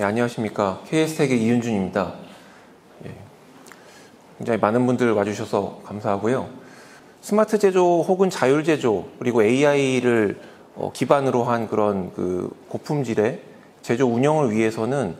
안녕하십니까. KS텍의 이윤준입니다. 굉장히 많은 분들 와주셔서 감사하고요. 스마트 제조 혹은 자율 제조 그리고 AI를 기반으로 한 그런 고품질의 제조 운영을 위해서는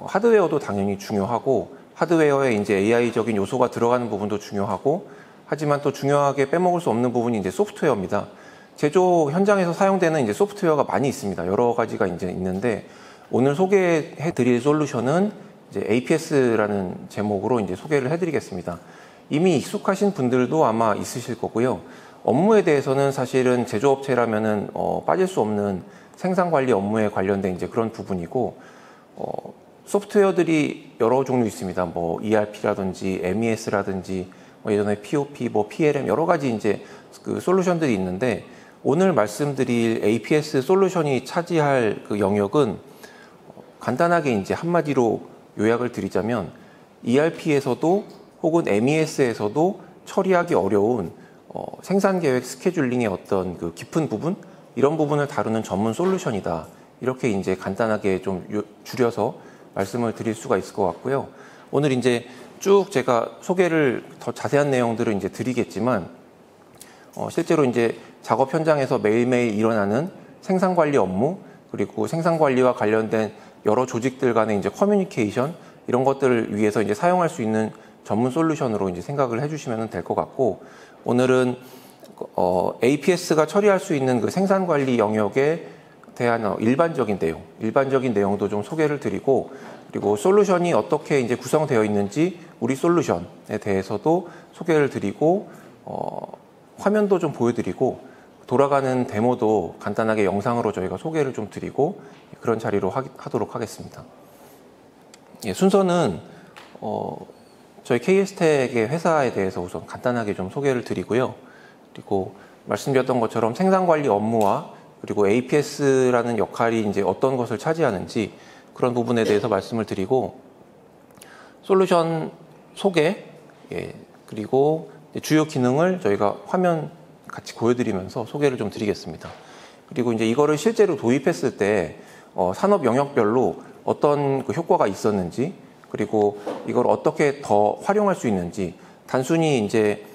하드웨어도 당연히 중요하고 하드웨어에 이제 AI적인 요소가 들어가는 부분도 중요하고 하지만 또 중요하게 빼먹을 수 없는 부분이 이제 소프트웨어입니다. 제조 현장에서 사용되는 이제 소프트웨어가 많이 있습니다. 여러 가지가 이제 있는데 오늘 소개해 드릴 솔루션은 이제 APS라는 제목으로 이제 소개를 해 드리겠습니다. 이미 익숙하신 분들도 아마 있으실 거고요. 업무에 대해서는 사실은 제조업체라면은 빠질 수 없는 생산 관리 업무에 관련된 이제 그런 부분이고 소프트웨어들이 여러 종류 있습니다. 뭐 ERP라든지 MES라든지 예전에 POP, PLM 여러 가지 이제 그 솔루션들이 있는데 오늘 말씀드릴 APS 솔루션이 차지할 그 영역은 간단하게 이제 한마디로 요약을 드리자면 ERP에서도 혹은 MES에서도 처리하기 어려운 생산 계획 스케줄링의 어떤 그 깊은 부분 이런 부분을 다루는 전문 솔루션이다. 이렇게 이제 간단하게 좀 줄여서 말씀을 드릴 수가 있을 것 같고요. 오늘 이제 쭉 제가 소개를 더 자세한 내용들을 이제 드리겠지만 실제로 이제 작업 현장에서 매일매일 일어나는 생산 관리 업무 그리고 생산 관리와 관련된 여러 조직들 간의 이제 커뮤니케이션 이런 것들을 위해서 이제 사용할 수 있는 전문 솔루션으로 이제 생각을 해주시면 될 것 같고 오늘은 APS가 처리할 수 있는 그 생산 관리 영역에 대한 일반적인 내용도 좀 소개를 드리고 그리고 솔루션이 어떻게 이제 구성되어 있는지 우리 솔루션에 대해서도 소개를 드리고 화면도 좀 보여드리고 돌아가는 데모도 간단하게 영상으로 저희가 소개를 좀 드리고 그런 자리로 하도록 하겠습니다. 순서는 저희 KS텍의 회사에 대해서 우선 간단하게 좀 소개를 드리고요. 그리고 말씀드렸던 것처럼 생산관리 업무와 그리고 APS라는 역할이 이제 어떤 것을 차지하는지 그런 부분에 대해서 말씀을 드리고 솔루션 소개 그리고 주요 기능을 저희가 화면 같이 보여드리면서 소개를 좀 드리겠습니다. 그리고 이제 이거를 실제로 도입했을 때 산업 영역별로 어떤 그 효과가 있었는지 그리고 이걸 어떻게 더 활용할 수 있는지 단순히 이제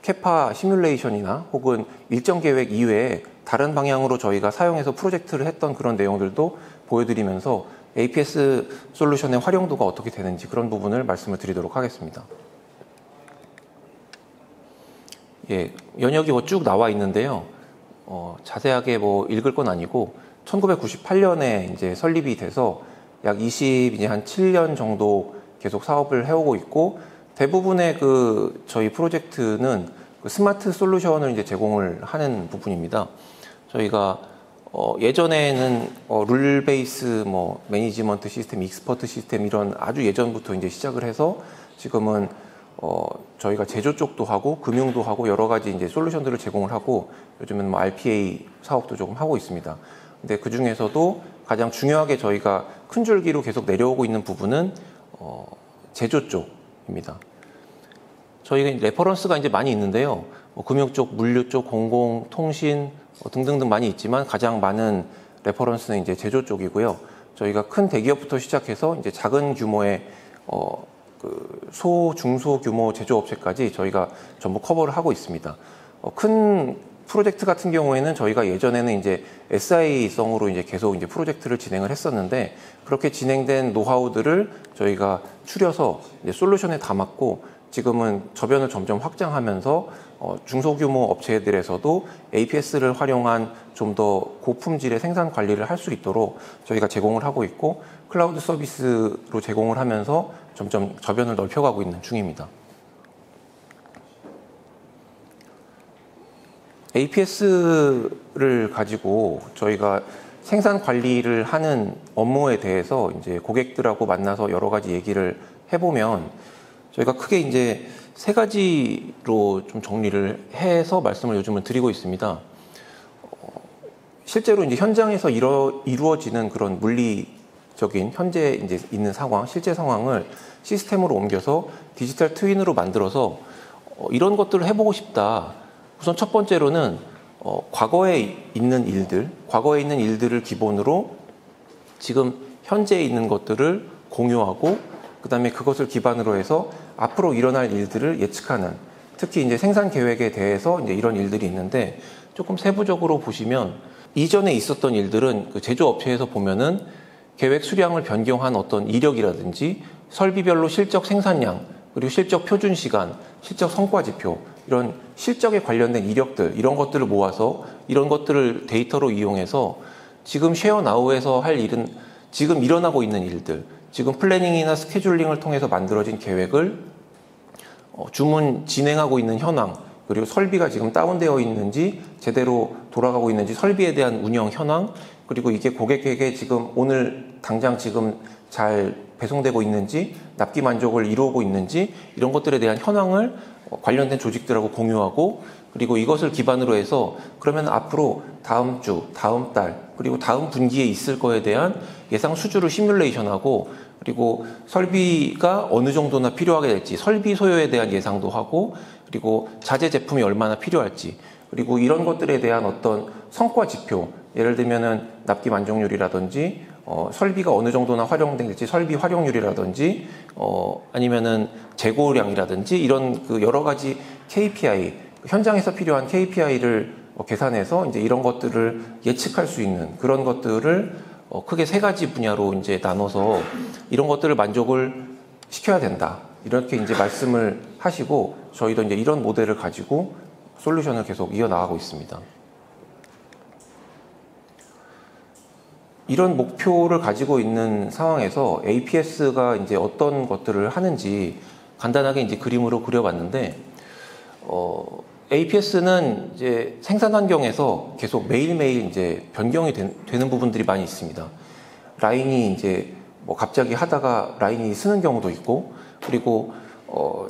캐파 시뮬레이션이나 혹은 일정 계획 이외에 다른 방향으로 저희가 사용해서 프로젝트를 했던 그런 내용들도 보여드리면서 APS 솔루션의 활용도가 어떻게 되는지 그런 부분을 말씀을 드리도록 하겠습니다. 연역이 쭉 나와 있는데요. 자세하게 읽을 건 아니고 1998년에 이제 설립이 돼서 약 7년 정도 계속 사업을 해오고 있고 대부분의 저희 프로젝트는 스마트 솔루션을 이제 제공을 하는 부분입니다. 저희가 예전에는 룰 베이스 매니지먼트 시스템, 익스퍼트 시스템 이런 아주 예전부터 이제 시작을 해서 지금은 저희가 제조 쪽도 하고 금융도 하고 여러 가지 이제 솔루션들을 제공을 하고 요즘은 RPA 사업도 조금 하고 있습니다. 근데 그 중에서도 가장 중요하게 저희가 큰 줄기로 계속 내려오고 있는 부분은 제조 쪽입니다. 저희가 레퍼런스가 이제 많이 있는데요. 금융 쪽, 물류 쪽, 공공, 통신 등등등 많이 있지만 가장 많은 레퍼런스는 이제 제조 쪽이고요. 저희가 큰 대기업부터 시작해서 이제 작은 규모의 중소 규모 제조업체까지 저희가 전부 커버를 하고 있습니다. 큰 프로젝트 같은 경우에는 저희가 예전에는 이제 SI성으로 이제 계속 이제 프로젝트를 진행을 했었는데 그렇게 진행된 노하우들을 저희가 추려서 이제 솔루션에 담았고 지금은 저변을 점점 확장하면서 중소규모 업체들에서도 APS를 활용한 좀 더 고품질의 생산 관리를 할 수 있도록 저희가 제공을 하고 있고 클라우드 서비스로 제공을 하면서 점점 저변을 넓혀가고 있는 중입니다. APS를 가지고 저희가 생산 관리를 하는 업무에 대해서 이제 고객들하고 만나서 여러 가지 얘기를 해보면 저희가 크게 이제 세 가지로 좀 정리를 해서 말씀을 요즘은 드리고 있습니다. 실제로 이제 현장에서 이루어지는 그런 물리적인 현재 이제 있는 상황, 실제 상황을 시스템으로 옮겨서 디지털 트윈으로 만들어서 이런 것들을 해보고 싶다. 우선 첫 번째로는 과거에 있는 일들을 기본으로 지금 현재 있는 것들을 공유하고 그다음에 그것을 기반으로 해서 앞으로 일어날 일들을 예측하는, 특히 이제 생산 계획에 대해서 이제 이런 일들이 있는데, 조금 세부적으로 보시면 이전에 있었던 일들은 그 제조업체에서 보면은 계획 수량을 변경한 어떤 이력이라든지 설비별로 실적 생산량, 그리고 실적 표준 시간, 실적 성과 지표, 이런 실적에 관련된 이력들, 이런 것들을 모아서 이런 것들을 데이터로 이용해서 지금 쉐어나우에서 할 일은 지금 일어나고 있는 일들, 지금 플래닝이나 스케줄링을 통해서 만들어진 계획을 주문 진행하고 있는 현황, 그리고 설비가 지금 다운되어 있는지 제대로 돌아가고 있는지 설비에 대한 운영 현황, 그리고 이게 고객에게 지금 오늘 당장 지금 잘 배송되고 있는지, 납기 만족을 이루고 있는지, 이런 것들에 대한 현황을 관련된 조직들하고 공유하고, 그리고 이것을 기반으로 해서 그러면 앞으로 다음 주, 다음 달, 그리고 다음 분기에 있을 거에 대한 예상 수주를 시뮬레이션하고, 그리고 설비가 어느 정도나 필요하게 될지 설비 소요에 대한 예상도 하고, 그리고 자재 제품이 얼마나 필요할지, 그리고 이런 것들에 대한 어떤 성과 지표, 예를 들면은 납기 만족률이라든지 설비가 어느 정도나 활용될지 설비 활용률이라든지 아니면은 재고량이라든지 이런 그 여러 가지 KPI, 현장에서 필요한 KPI를 계산해서 이제 이런 것들을 예측할 수 있는 그런 것들을 크게 세 가지 분야로 이제 나눠서 이런 것들을 만족을 시켜야 된다, 이렇게 이제 말씀을 하시고, 저희도 이제 이런 모델을 가지고 솔루션을 계속 이어나가고 있습니다. 이런 목표를 가지고 있는 상황에서 APS가 이제 어떤 것들을 하는지 간단하게 이제 그림으로 그려봤는데, APS는 이제 생산 환경에서 계속 매일매일 이제 변경이 되는 부분들이 많이 있습니다. 라인이 이제 뭐 갑자기 하다가 라인이 쓰는 경우도 있고, 그리고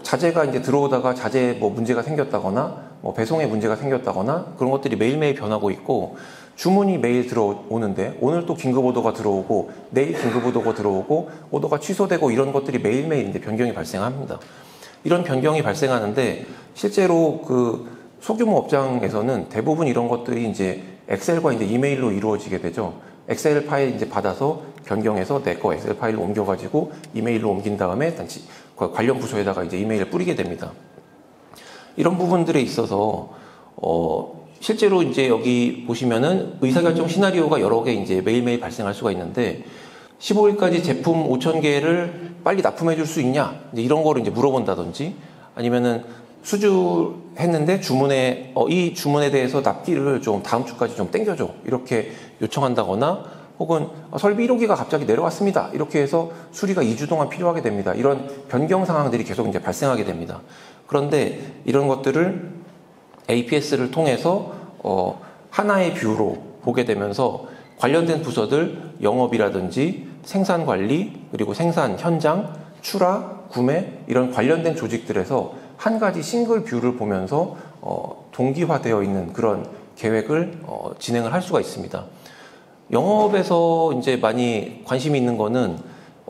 자재가 이제 들어오다가 자재에 뭐 문제가 생겼다거나 뭐 배송에 문제가 생겼다거나 그런 것들이 매일매일 변하고 있고, 주문이 매일 들어오는데 오늘 또 긴급 오더가 들어오고 내일 긴급 오더가 들어오고 오더가 취소되고, 이런 것들이 매일매일 이제 변경이 발생합니다. 이런 변경이 발생하는데 실제로 그 소규모 업장에서는 대부분 이런 것들이 이제 엑셀과 이제 이메일로 이루어지게 되죠. 엑셀 파일 이제 받아서 변경해서 내 거 엑셀 파일로 옮겨가지고 이메일로 옮긴 다음에 단지 관련 부서에다가 이제 이메일을 뿌리게 됩니다. 이런 부분들에 있어서 실제로 이제 여기 보시면은 의사결정 시나리오가 여러 개 이제 매일매일 발생할 수가 있는데, 15일까지 제품 5,000개를 빨리 납품해 줄 수 있냐, 이제 이런 거를 이제 물어본다든지, 아니면은 수주했는데 주문에 이 주문에 대해서 납기를 좀 다음 주까지 좀 땡겨줘, 이렇게 요청한다거나, 혹은 설비 1호기가 갑자기 내려왔습니다, 이렇게 해서 수리가 2주 동안 필요하게 됩니다. 이런 변경 상황들이 계속 이제 발생하게 됩니다. 그런데 이런 것들을 APS를 통해서 하나의 뷰로 보게 되면서 관련된 부서들, 영업이라든지 생산관리, 그리고 생산 현장, 출하, 구매, 이런 관련된 조직들에서 한 가지 싱글 뷰를 보면서 동기화되어 있는 그런 계획을 진행을 할 수가 있습니다. 영업에서 이제 많이 관심이 있는 거는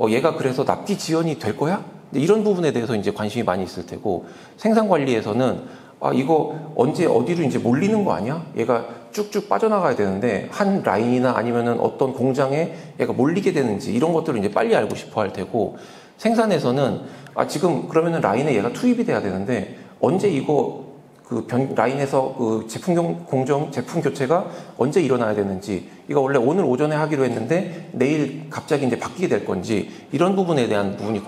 얘가 그래서 납기 지연이 될 거야? 이런 부분에 대해서 이제 관심이 많이 있을 테고, 생산관리에서는 이거 언제 어디로 이제 몰리는 거 아니야? 얘가 쭉쭉 빠져나가야 되는데 한 라인이나 아니면은 어떤 공장에 얘가 몰리게 되는지, 이런 것들을 이제 빨리 알고 싶어 할 테고, 생산에서는 지금 그러면은 라인에 얘가 투입이 돼야 되는데 언제 이거 그 라인에서 그 제품 교체가 언제 일어나야 되는지, 이거 원래 오늘 오전에 하기로 했는데 내일 갑자기 이제 바뀌게 될 건지, 이런 부분에 대한 부분이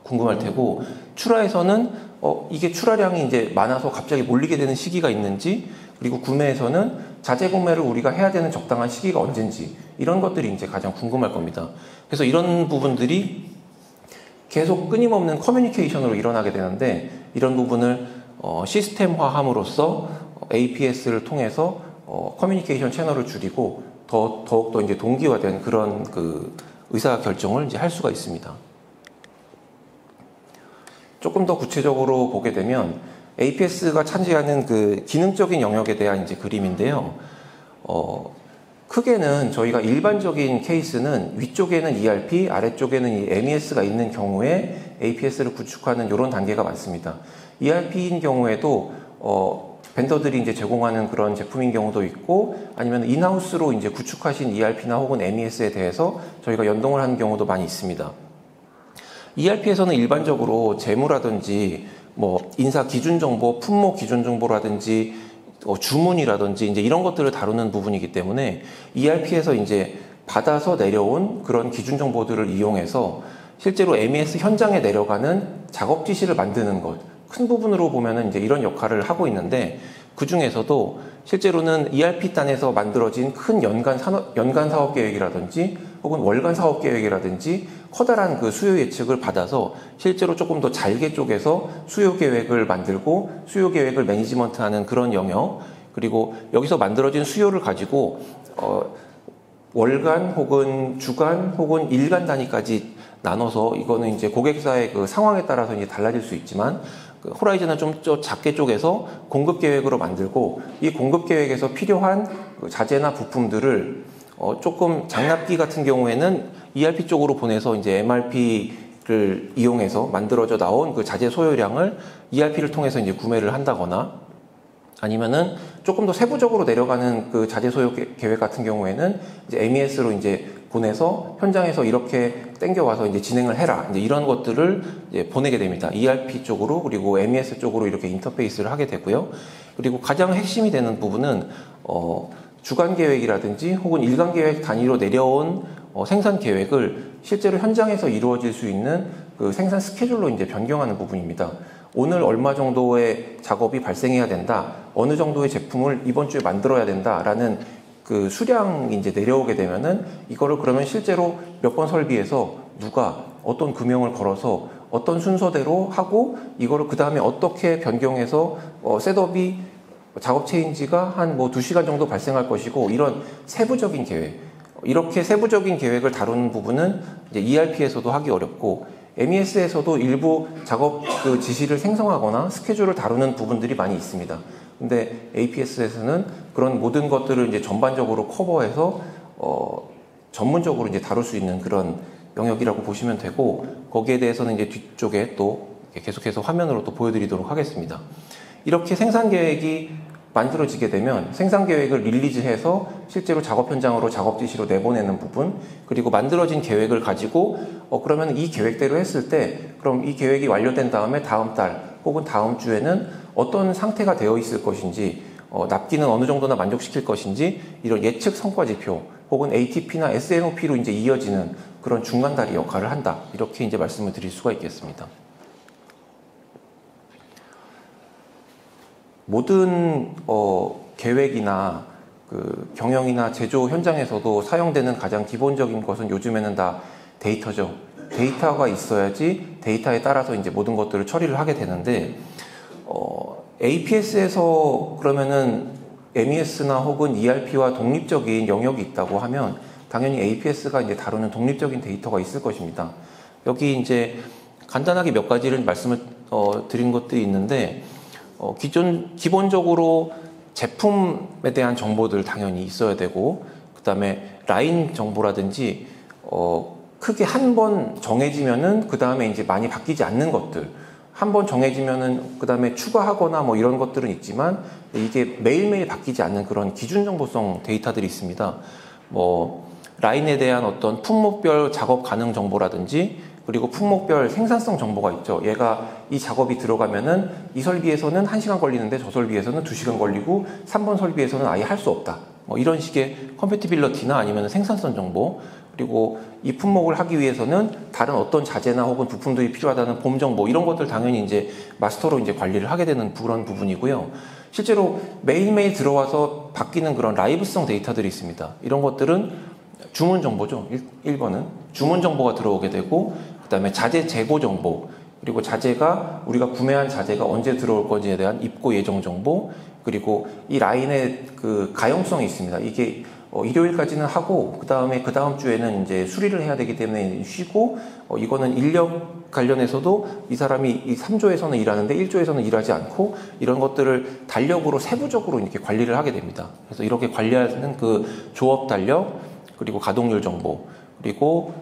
궁금할 테고, 출하에서는 이게 출하량이 이제 많아서 갑자기 몰리게 되는 시기가 있는지, 그리고 구매에서는 자재 구매를 우리가 해야 되는 적당한 시기가 언젠지, 이런 것들이 이제 가장 궁금할 겁니다. 그래서 이런 부분들이 계속 끊임없는 커뮤니케이션으로 일어나게 되는데, 이런 부분을 시스템화함으로써 APS를 통해서 커뮤니케이션 채널을 줄이고 더욱더 이제 동기화된 그런 그 의사 결정을 이제 할 수가 있습니다. 조금 더 구체적으로 보게 되면 APS가 차지하는 그 기능적인 영역에 대한 이제 그림인데요. 크게는 저희가 일반적인 케이스는 위쪽에는 ERP, 아래쪽에는 이 MES가 있는 경우에 APS를 구축하는 이런 단계가 많습니다. ERP인 경우에도 벤더들이 이제 제공하는 그런 제품인 경우도 있고, 아니면 인하우스로 이제 구축하신 ERP나 혹은 MES에 대해서 저희가 연동을 하는 경우도 많이 있습니다. ERP에서는 일반적으로 재무라든지 뭐 인사 기준 정보, 품목 기준 정보라든지 주문이라든지 이제 이런 것들을 다루는 부분이기 때문에 ERP에서 이제 받아서 내려온 그런 기준 정보들을 이용해서 실제로 MES 현장에 내려가는 작업 지시를 만드는 것, 큰 부분으로 보면은 이제 이런 역할을 하고 있는데, 그 중에서도 실제로는 ERP단에서 만들어진 큰 연간 사업 계획이라든지 혹은 월간 사업 계획이라든지 커다란 그 수요 예측을 받아서 실제로 조금 더 잘게 쪼개서 수요 계획을 만들고 수요 계획을 매니지먼트하는 그런 영역, 그리고 여기서 만들어진 수요를 가지고 월간 혹은 주간 혹은 일간 단위까지 나눠서, 이거는 이제 고객사의 그 상황에 따라서 이제 달라질 수 있지만 그 호라이즌을 좀 작게 쪼개서 공급 계획으로 만들고, 이 공급 계획에서 필요한 그 자재나 부품들을 조금 장납기 같은 경우에는 ERP 쪽으로 보내서 이제 MRP를 이용해서 만들어져 나온 그 자재 소요량을 ERP를 통해서 이제 구매를 한다거나, 아니면은 조금 더 세부적으로 내려가는 그 자재 소요 계획 같은 경우에는 이제 MES로 이제 보내서 현장에서 이렇게 땡겨와서 이제 진행을 해라, 이제 이런 것들을 이제 보내게 됩니다. ERP 쪽으로, 그리고 MES 쪽으로 이렇게 인터페이스를 하게 되고요. 그리고 가장 핵심이 되는 부분은 주간 계획이라든지 혹은 일간 계획 단위로 내려온 생산 계획을 실제로 현장에서 이루어질 수 있는 그 생산 스케줄로 이제 변경하는 부분입니다. 오늘 얼마 정도의 작업이 발생해야 된다, 어느 정도의 제품을 이번 주에 만들어야 된다라는 그 수량이 이제 내려오게 되면은, 이거를 그러면 실제로 몇 번 설비해서 누가 어떤 금형을 걸어서 어떤 순서대로 하고, 이거를 그 다음에 어떻게 변경해서 셋업이 작업 체인지가 한 뭐 2시간 정도 발생할 것이고, 이런 세부적인 계획, 이렇게 세부적인 계획을 다루는 부분은 이제 ERP에서도 하기 어렵고, MES에서도 일부 작업 그 지시를 생성하거나 스케줄을 다루는 부분들이 많이 있습니다. 근데 APS에서는 그런 모든 것들을 이제 전반적으로 커버해서 전문적으로 이제 다룰 수 있는 그런 영역이라고 보시면 되고, 거기에 대해서는 이제 뒤쪽에 또 계속해서 화면으로 또 보여드리도록 하겠습니다. 이렇게 생산 계획이 만들어지게 되면 생산 계획을 릴리즈해서 실제로 작업 현장으로 작업 지시로 내보내는 부분, 그리고 만들어진 계획을 가지고 그러면 이 계획대로 했을 때, 그럼 이 계획이 완료된 다음에 다음 달 혹은 다음 주에는 어떤 상태가 되어 있을 것인지, 납기는 어느 정도나 만족시킬 것인지, 이런 예측 성과 지표 혹은 ATP나 SNOP로 이제 이어지는 그런 중간 다리 역할을 한다, 이렇게 이제 말씀을 드릴 수가 있겠습니다. 모든 계획이나 그 경영이나 제조 현장에서도 사용되는 가장 기본적인 것은 요즘에는 다 데이터죠. 데이터가 있어야지 데이터에 따라서 이제 모든 것들을 처리를 하게 되는데, APS에서 그러면은 MES나 혹은 ERP와 독립적인 영역이 있다고 하면 당연히 APS가 이제 다루는 독립적인 데이터가 있을 것입니다. 여기 이제 간단하게 몇 가지를 말씀을 드린 것들이 있는데, 기본적으로 제품에 대한 정보들 당연히 있어야 되고, 그 다음에 라인 정보라든지, 크게 한 번 정해지면은 그 다음에 이제 많이 바뀌지 않는 것들, 한 번 정해지면은 그 다음에 추가하거나 뭐 이런 것들은 있지만, 이게 매일매일 바뀌지 않는 그런 기준 정보성 데이터들이 있습니다. 뭐 라인에 대한 어떤 품목별 작업 가능 정보라든지, 그리고 품목별 생산성 정보가 있죠. 얘가 이 작업이 들어가면은 이 설비에서는 1시간 걸리는데 저 설비에서는 2시간 걸리고 3번 설비에서는 아예 할 수 없다, 뭐 이런 식의 컴패티빌리티나 아니면 생산성 정보, 그리고 이 품목을 하기 위해서는 다른 어떤 자재나 혹은 부품들이 필요하다는 봄 정보, 이런 것들 당연히 이제 마스터로 이제 관리를 하게 되는 그런 부분이고요. 실제로 매일매일 들어와서 바뀌는 그런 라이브성 데이터들이 있습니다. 이런 것들은 주문 정보죠. 1번은 주문 정보가 들어오게 되고, 그 다음에 자재 재고 정보, 그리고 자재가 우리가 구매한 자재가 언제 들어올 건지에 대한 입고 예정 정보, 그리고 이 라인의 그 가용성이 있습니다. 이게 일요일까지는 하고 그 다음 주에는 이제 수리를 해야 되기 때문에 쉬고, 이거는 인력 관련해서도 이 사람이 이 3조에서는 일하는데 1조에서는 일하지 않고, 이런 것들을 달력으로 세부적으로 이렇게 관리를 하게 됩니다. 그래서 이렇게 관리하는 그 조업 달력, 그리고 가동률 정보, 그리고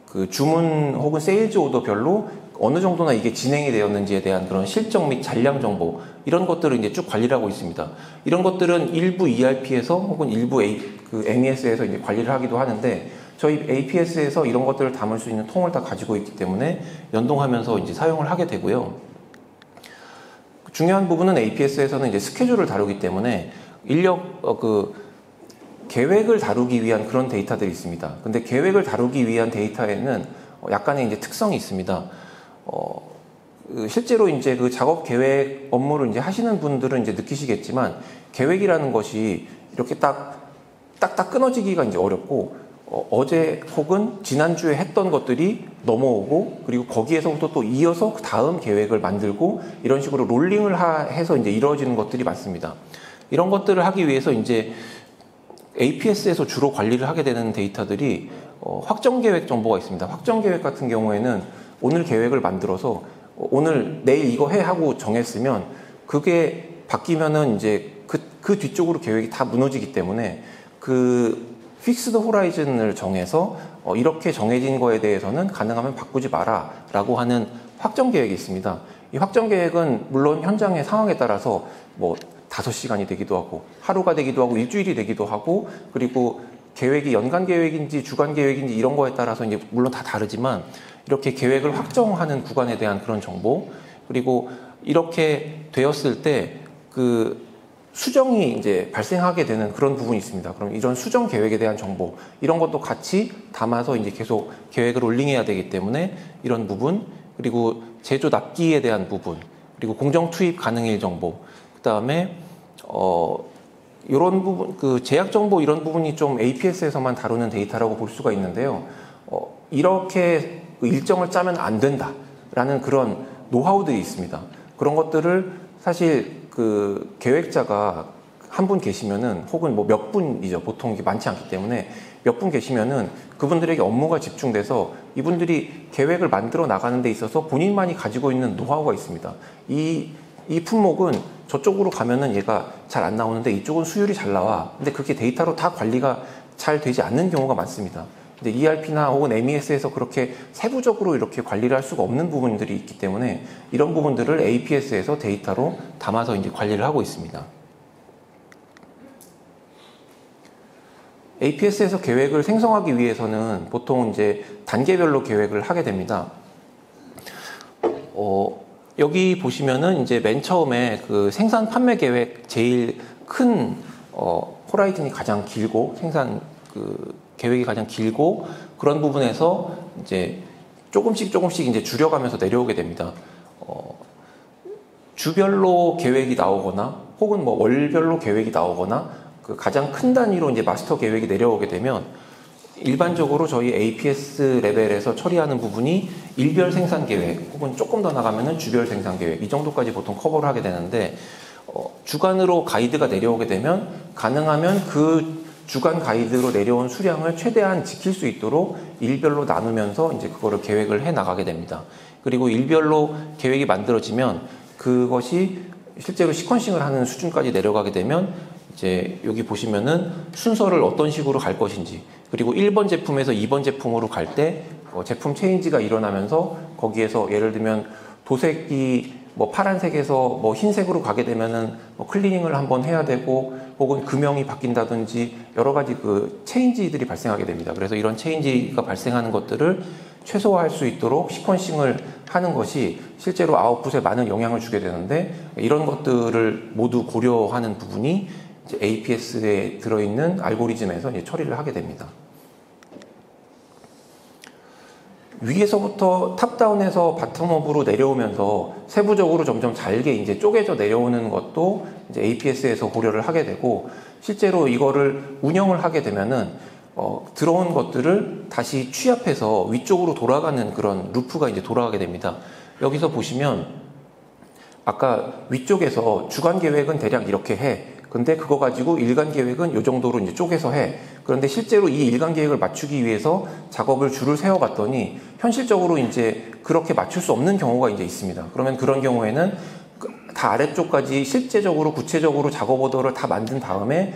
그 주문 혹은 세일즈 오더별로 어느 정도나 이게 진행이 되었는지에 대한 그런 실적 및 잔량 정보 이런 것들을 이제 쭉 관리를 하고 있습니다. 이런 것들은 일부 ERP에서 혹은 일부 MES에서 이제 관리를 하기도 하는데 저희 APS에서 이런 것들을 담을 수 있는 통을 다 가지고 있기 때문에 연동하면서 이제 사용을 하게 되고요. 중요한 부분은 APS에서는 이제 스케줄을 다루기 때문에 계획을 다루기 위한 그런 데이터들이 있습니다. 근데 계획을 다루기 위한 데이터에는 약간의 이제 특성이 있습니다. 실제로 이제 그 작업 계획 업무를 이제 하시는 분들은 이제 느끼시겠지만 계획이라는 것이 이렇게 딱딱 끊어지기가 이제 어렵고 어제 혹은 지난주에 했던 것들이 넘어오고 그리고 거기에서부터 또 이어서 그 다음 계획을 만들고 이런 식으로 롤링을 해서 이제 이루어지는 것들이 많습니다. 이런 것들을 하기 위해서 이제 APS에서 주로 관리를 하게 되는 데이터들이 확정 계획 정보가 있습니다. 확정 계획 같은 경우에는 오늘 계획을 만들어서 오늘 내일 이거 해 하고 정했으면 그게 바뀌면은 이제 그 뒤쪽으로 계획이 다 무너지기 때문에 그 픽스드 호라이즌을 정해서 이렇게 정해진 거에 대해서는 가능하면 바꾸지 마라 라고 하는 확정 계획이 있습니다. 이 확정 계획은 물론 현장의 상황에 따라서 뭐 5시간이 되기도 하고 하루가 되기도 하고 일주일이 되기도 하고 그리고 계획이 연간 계획인지 주간 계획인지 이런 거에 따라서 이제 물론 다 다르지만 이렇게 계획을 확정하는 구간에 대한 그런 정보 그리고 이렇게 되었을 때 그 수정이 이제 발생하게 되는 그런 부분이 있습니다. 그럼 이런 수정 계획에 대한 정보 이런 것도 같이 담아서 이제 계속 계획을 롤링해야 되기 때문에 이런 부분 그리고 제조 납기에 대한 부분 그리고 공정 투입 가능일 정보 그다음에 이런 부분 그 제약 정보 이런 부분이 좀 APS에서만 다루는 데이터라고 볼 수가 있는데요. 이렇게 일정을 짜면 안 된다라는 그런 노하우들이 있습니다. 그런 것들을 사실 그 계획자가 한 분 계시면은 혹은 뭐 몇 분이죠. 보통 이게 많지 않기 때문에 몇 분 계시면은 그분들에게 업무가 집중돼서 이분들이 계획을 만들어 나가는 데 있어서 본인만이 가지고 있는 노하우가 있습니다. 이 품목은 저쪽으로 가면은 얘가 잘 안 나오는데 이쪽은 수율이 잘 나와. 근데 그게 데이터로 다 관리가 잘 되지 않는 경우가 많습니다. 근데 ERP나 혹은 MES에서 그렇게 세부적으로 이렇게 관리를 할 수가 없는 부분들이 있기 때문에 이런 부분들을 APS에서 데이터로 담아서 이제 관리를 하고 있습니다. APS에서 계획을 생성하기 위해서는 보통 이제 단계별로 계획을 하게 됩니다. 여기 보시면은 이제 맨 처음에 그 생산 판매 계획 제일 큰 호라이즌이 가장 길고 생산 계획이 가장 길고 그런 부분에서 이제 조금씩 이제 줄여가면서 내려오게 됩니다. 주별로 계획이 나오거나 혹은 뭐 월별로 계획이 나오거나 그 가장 큰 단위로 이제 마스터 계획이 내려오게 되면 일반적으로 저희 APS 레벨에서 처리하는 부분이 일별 생산 계획 혹은 조금 더 나가면은 주별 생산 계획 이 정도까지 보통 커버를 하게 되는데 주간으로 가이드가 내려오게 되면 가능하면 그 주간 가이드로 내려온 수량을 최대한 지킬 수 있도록 일별로 나누면서 이제 그거를 계획을 해 나가게 됩니다. 그리고 일별로 계획이 만들어지면 그것이 실제로 시퀀싱을 하는 수준까지 내려가게 되면 이제 여기 보시면은 순서를 어떤 식으로 갈 것인지 그리고 1번 제품에서 2번 제품으로 갈 때 제품 체인지가 일어나면서 거기에서 예를 들면 도색이 뭐 파란색에서 뭐 흰색으로 가게 되면은 뭐 클리닝을 한번 해야 되고 혹은 금형이 바뀐다든지 여러 가지 그 체인지들이 발생하게 됩니다. 그래서 이런 체인지가 발생하는 것들을 최소화할 수 있도록 시퀀싱을 하는 것이 실제로 아웃풋에 많은 영향을 주게 되는데 이런 것들을 모두 고려하는 부분이 이제 APS에 들어있는 알고리즘에서 이제 처리를 하게 됩니다. 위에서부터 탑다운에서 바텀업으로 내려오면서 세부적으로 점점 잘게 이제 쪼개져 내려오는 것도 이제 APS에서 고려를 하게 되고 실제로 이거를 운영을 하게 되면은 들어온 것들을 다시 취합해서 위쪽으로 돌아가는 그런 루프가 이제 돌아가게 됩니다. 여기서 보시면 아까 위쪽에서 주간 계획은 대략 이렇게 해. 근데 그거 가지고 일간 계획은 이 정도로 이제 쪼개서 해. 그런데 실제로 이 일간 계획을 맞추기 위해서 작업을 줄을 세워 봤더니 현실적으로 이제 그렇게 맞출 수 없는 경우가 이제 있습니다. 그러면 그런 경우에는 다 아래쪽까지 실제적으로 구체적으로 작업 오더를 다 만든 다음에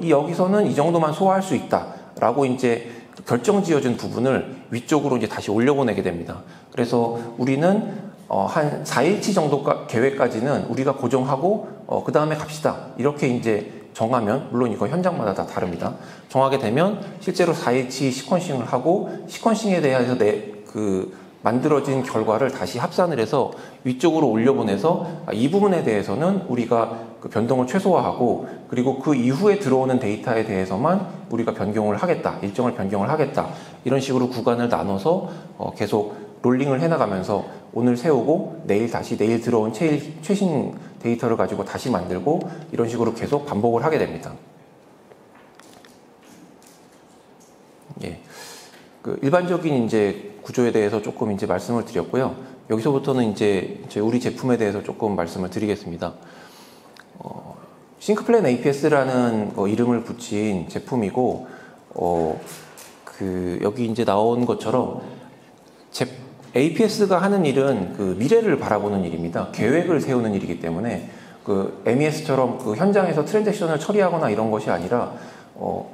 여기서는 이 정도만 소화할 수 있다라고 이제 결정 지어진 부분을 위쪽으로 이제 다시 올려보내게 됩니다. 그래서 우리는 한 4일치 정도 계획까지는 우리가 고정하고 그 다음에 갑시다. 이렇게 이제 정하면, 물론 이거 현장마다 다 다릅니다. 정하게 되면 실제로 4일치 시퀀싱을 하고 시퀀싱에 대해서 만들어진 결과를 다시 합산을 해서 위쪽으로 올려보내서 이 부분에 대해서는 우리가 그 변동을 최소화하고, 그리고 그 이후에 들어오는 데이터에 대해서만 우리가 변경을 하겠다, 일정을 변경을 하겠다, 이런 식으로 구간을 나눠서 계속 롤링을 해나가면서 오늘 세우고 내일 들어온 최신 데이터를 가지고 다시 만들고, 이런 식으로 계속 반복을 하게 됩니다. 예. 그 일반적인 이제 구조에 대해서 조금 이제 말씀을 드렸고요. 여기서부터는 이제 우리 제품에 대해서 조금 말씀을 드리겠습니다. 싱크플랜 APS라는 이름을 붙인 제품이고, 여기 이제 나온 것처럼 APS가 하는 일은 그 미래를 바라보는 일입니다. 계획을 세우는 일이기 때문에 그 MES처럼 그 현장에서 트랜잭션을 처리하거나 이런 것이 아니라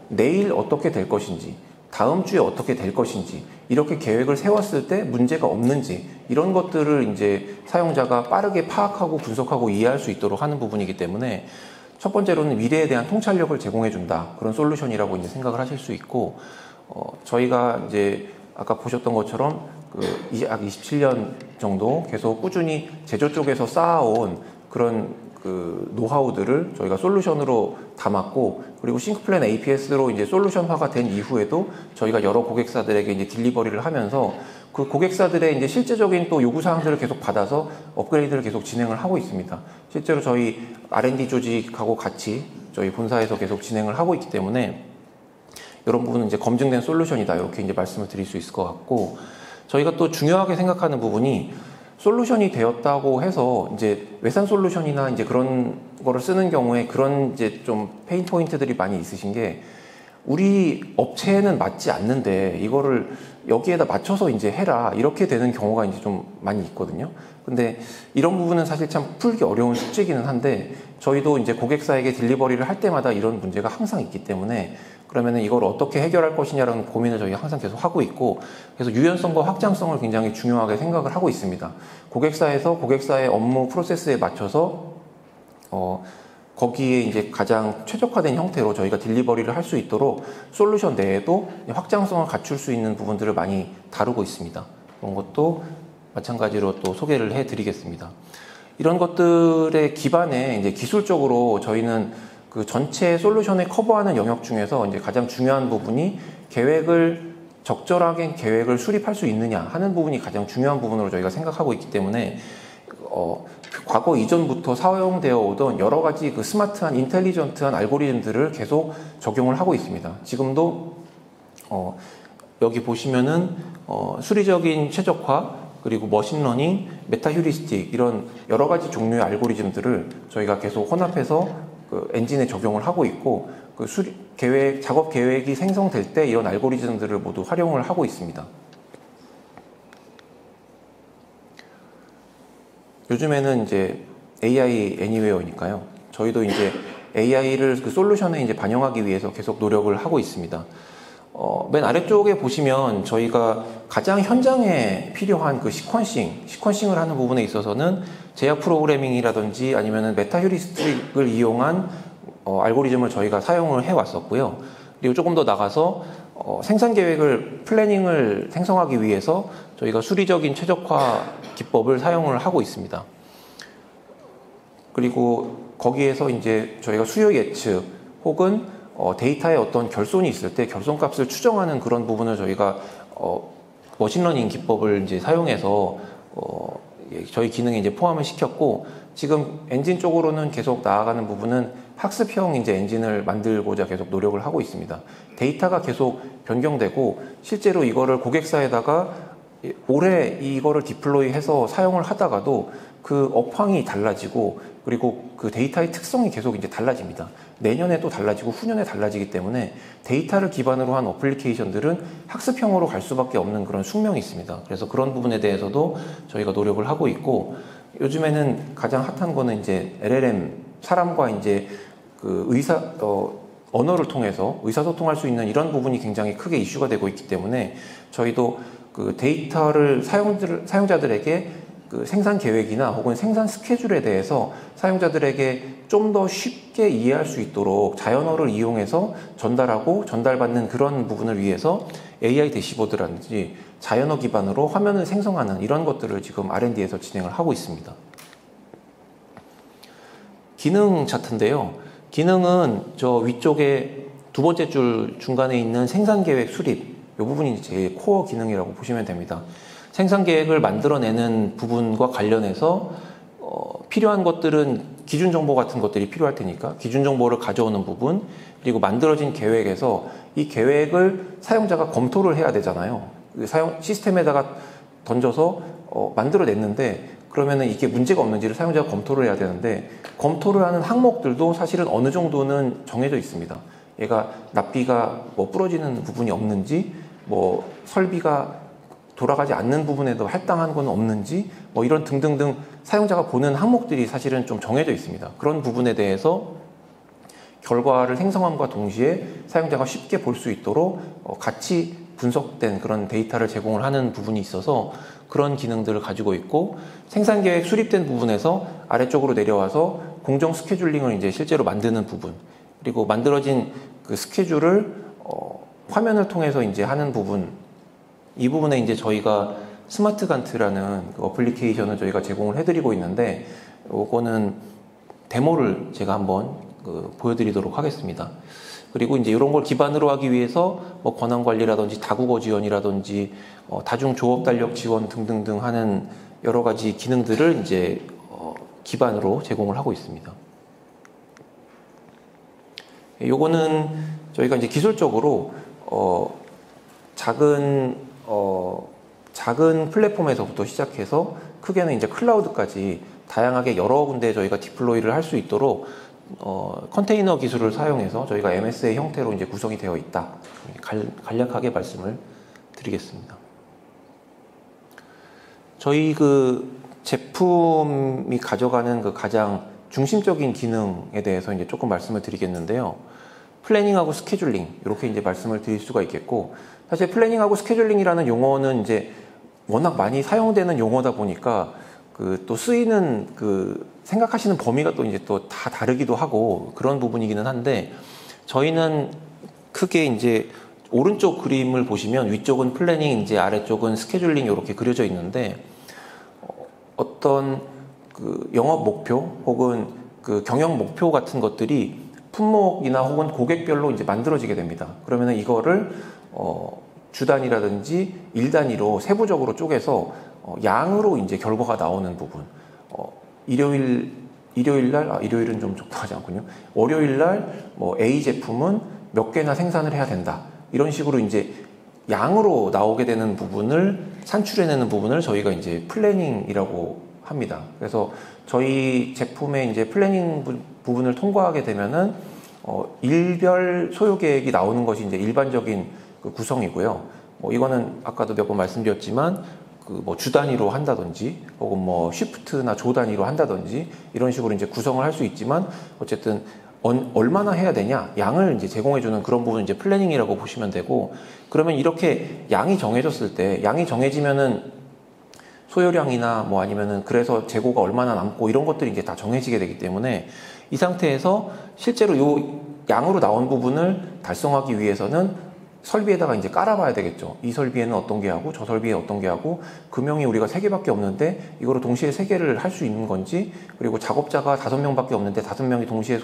내일 어떻게 될 것인지, 다음 주에 어떻게 될 것인지, 이렇게 계획을 세웠을 때 문제가 없는지, 이런 것들을 이제 사용자가 빠르게 파악하고 분석하고 이해할 수 있도록 하는 부분이기 때문에 첫 번째로는 미래에 대한 통찰력을 제공해준다, 그런 솔루션이라고 이제 생각을 하실 수 있고, 저희가 이제 아까 보셨던 것처럼 약 27년 정도 계속 꾸준히 제조 쪽에서 쌓아온 그런 노하우들을 저희가 솔루션으로 담았고, 그리고 싱크플랜 APS로 이제 솔루션화가 된 이후에도 저희가 여러 고객사들에게 이제 딜리버리를 하면서 그 고객사들의 이제 실제적인 또 요구사항들을 계속 받아서 업그레이드를 계속 진행을 하고 있습니다. 실제로 저희 R&D 조직하고 같이 저희 본사에서 계속 진행을 하고 있기 때문에 이런 부분은 이제 검증된 솔루션이다, 이렇게 이제 말씀을 드릴 수 있을 것 같고, 저희가 또 중요하게 생각하는 부분이 솔루션이 되었다고 해서 이제 외산 솔루션이나 이제 그런 거를 쓰는 경우에 그런 이제 좀 페인 포인트들이 많이 있으신 게, 우리 업체에는 맞지 않는데 이거를 여기에다 맞춰서 이제 해라, 이렇게 되는 경우가 이제 좀 많이 있거든요. 근데 이런 부분은 사실 참 풀기 어려운 숙제기는 한데, 저희도 이제 고객사에게 딜리버리를 할 때마다 이런 문제가 항상 있기 때문에, 그러면은 이걸 어떻게 해결할 것이냐라는 고민을 저희가 항상 계속 하고 있고, 그래서 유연성과 확장성을 굉장히 중요하게 생각을 하고 있습니다. 고객사에서 고객사의 업무 프로세스에 맞춰서 거기에 이제 가장 최적화된 형태로 저희가 딜리버리를 할 수 있도록 솔루션 내에도 확장성을 갖출 수 있는 부분들을 많이 다루고 있습니다. 그런 것도 마찬가지로 또 소개를 해드리겠습니다. 이런 것들의 기반에 이제 기술적으로 저희는 그 전체 솔루션을 커버하는 영역 중에서 이제 가장 중요한 부분이 적절하게 계획을 수립할 수 있느냐 하는 부분이 가장 중요한 부분으로 저희가 생각하고 있기 때문에 과거 이전부터 사용되어 오던 여러 가지 그 스마트한 인텔리전트한 알고리즘들을 계속 적용을 하고 있습니다. 지금도 여기 보시면은 수리적인 최적화, 그리고 머신러닝, 메타 휴리스틱, 이런 여러 가지 종류의 알고리즘들을 저희가 계속 혼합해서 그 엔진에 적용을 하고 있고, 그 작업 계획이 생성될 때 이런 알고리즘들을 모두 활용을 하고 있습니다. 요즘에는 이제 AI 애니웨어니까요. 저희도 이제 AI를 그 솔루션에 이제 반영하기 위해서 계속 노력을 하고 있습니다. 맨 아래쪽에 보시면 저희가 가장 현장에 필요한 그 시퀀싱을 하는 부분에 있어서는 제약 프로그래밍이라든지 아니면은 메타 휴리스틱을 이용한 알고리즘을 저희가 사용을 해 왔었고요. 그리고 조금 더 나가서 생산 계획을 플래닝을 생성하기 위해서 저희가 수리적인 최적화 기법을 사용을 하고 있습니다. 그리고 거기에서 이제 저희가 수요 예측 혹은 데이터에 어떤 결손이 있을 때 결손값을 추정하는 그런 부분을 저희가 머신러닝 기법을 이제 사용해서 저희 기능에 이제 포함을 시켰고, 지금 엔진 쪽으로는 계속 나아가는 부분은 학습형 이제 엔진을 만들고자 계속 노력을 하고 있습니다. 데이터가 계속 변경되고, 실제로 이거를 고객사에다가 올해 이거를 디플로이해서 사용을 하다가도 그 업황이 달라지고, 그리고 그 데이터의 특성이 계속 이제 달라집니다. 내년에 또 달라지고 후년에 달라지기 때문에 데이터를 기반으로 한 어플리케이션들은 학습형으로 갈 수밖에 없는 그런 숙명이 있습니다. 그래서 그런 부분에 대해서도 저희가 노력을 하고 있고, 요즘에는 가장 핫한 거는 이제 LLM, 사람과 이제 그 언어를 통해서 의사소통할 수 있는 이런 부분이 굉장히 크게 이슈가 되고 있기 때문에 저희도 그 데이터를 사용자들에게 그 생산 계획이나 혹은 생산 스케줄에 대해서 사용자들에게 좀 더 쉽게 이해할 수 있도록 자연어를 이용해서 전달하고 전달받는 그런 부분을 위해서 AI 대시보드라든지 자연어 기반으로 화면을 생성하는 이런 것들을 지금 R&D에서 진행을 하고 있습니다. 기능 차트인데요. 기능은 저 위쪽에 두 번째 줄 중간에 있는 생산 계획 수립, 이 부분이 제일 코어 기능이라고 보시면 됩니다. 생산 계획을 만들어내는 부분과 관련해서 필요한 것들은 기준 정보 같은 것들이 필요할 테니까 기준 정보를 가져오는 부분, 그리고 만들어진 계획에서 이 계획을 사용자가 검토를 해야 되잖아요. 시스템에다가 던져서 만들어냈는데 그러면은 이게 문제가 없는지를 사용자가 검토를 해야 되는데 검토를 하는 항목들도 사실은 어느 정도는 정해져 있습니다. 얘가 납비가 뭐 부러지는 부분이 없는지, 뭐 설비가 돌아가지 않는 부분에도 할당한 건 없는지, 뭐 이런 등등등 사용자가 보는 항목들이 사실은 좀 정해져 있습니다. 그런 부분에 대해서 결과를 생성함과 동시에 사용자가 쉽게 볼 수 있도록 같이 분석된 그런 데이터를 제공을 하는 부분이 있어서 그런 기능들을 가지고 있고, 생산계획 수립된 부분에서 아래쪽으로 내려와서 공정 스케줄링을 이제 실제로 만드는 부분, 그리고 만들어진 그 스케줄을 화면을 통해서 이제 하는 부분, 이 부분에 이제 저희가 스마트 간트라는 그 어플리케이션을 저희가 제공을 해드리고 있는데, 요거는 데모를 제가 한번 보여드리도록 하겠습니다. 그리고 이제 이런 걸 기반으로 하기 위해서 뭐 권한 관리라든지 다국어 지원이라든지 다중 조업 달력 지원 등등등 하는 여러 가지 기능들을 이제 기반으로 제공을 하고 있습니다. 요거는 저희가 이제 기술적으로 작은 플랫폼에서부터 시작해서 크게는 이제 클라우드까지 다양하게 여러 군데 저희가 디플로이를 할 수 있도록 컨테이너 기술을 사용해서 저희가 MS의 형태로 이제 구성이 되어 있다. 간략하게 말씀을 드리겠습니다. 저희 그 제품이 가져가는 그 가장 중심적인 기능에 대해서 이제 조금 말씀을 드리겠는데요. 플래닝하고 스케줄링, 이렇게 이제 말씀을 드릴 수가 있겠고, 사실 플래닝하고 스케줄링이라는 용어는 이제 워낙 많이 사용되는 용어다 보니까 그 또 쓰이는 그 생각하시는 범위가 또 이제 또 다 다르기도 하고 그런 부분이기는 한데, 저희는 크게 이제 오른쪽 그림을 보시면 위쪽은 플래닝, 이제 아래쪽은 스케줄링 이렇게 그려져 있는데, 어떤 그 영업 목표 혹은 그 경영 목표 같은 것들이 품목이나 혹은 고객별로 이제 만들어지게 됩니다. 그러면은 이거를 주 단위라든지 일 단위로 세부적으로 쪼개서 양으로 이제 결과가 나오는 부분. 일요일 날, 일요일은 좀 적당하지 않군요. 월요일 날 뭐 A 제품은 몇 개나 생산을 해야 된다. 이런 식으로 이제 양으로 나오게 되는 부분을 산출해내는 부분을 저희가 이제 플래닝이라고 합니다. 그래서 저희 제품의 이제 플래닝 부분을 통과하게 되면은 일별 소요 계획이 나오는 것이 이제 일반적인 그 구성이고요. 뭐 이거는 아까도 몇 번 말씀드렸지만 그 뭐 주 단위로 한다든지 혹은 뭐 쉬프트나 조 단위로 한다든지 이런 식으로 이제 구성을 할 수 있지만, 어쨌든 얼마나 해야 되냐, 양을 이제 제공해주는 그런 부분 이제 플래닝이라고 보시면 되고, 그러면 이렇게 양이 정해졌을 때, 양이 정해지면은 소요량이나 뭐 아니면은 그래서 재고가 얼마나 남고 이런 것들이 이제 다 정해지게 되기 때문에, 이 상태에서 실제로 요 양으로 나온 부분을 달성하기 위해서는 설비에다가 이제 깔아봐야 되겠죠. 이 설비에는 어떤 게 하고 저 설비에 어떤 게 하고, 금형이 우리가 3개밖에 없는데 이거를 동시에 3개를 할 수 있는 건지, 그리고 작업자가 5명밖에 없는데 5명이 동시에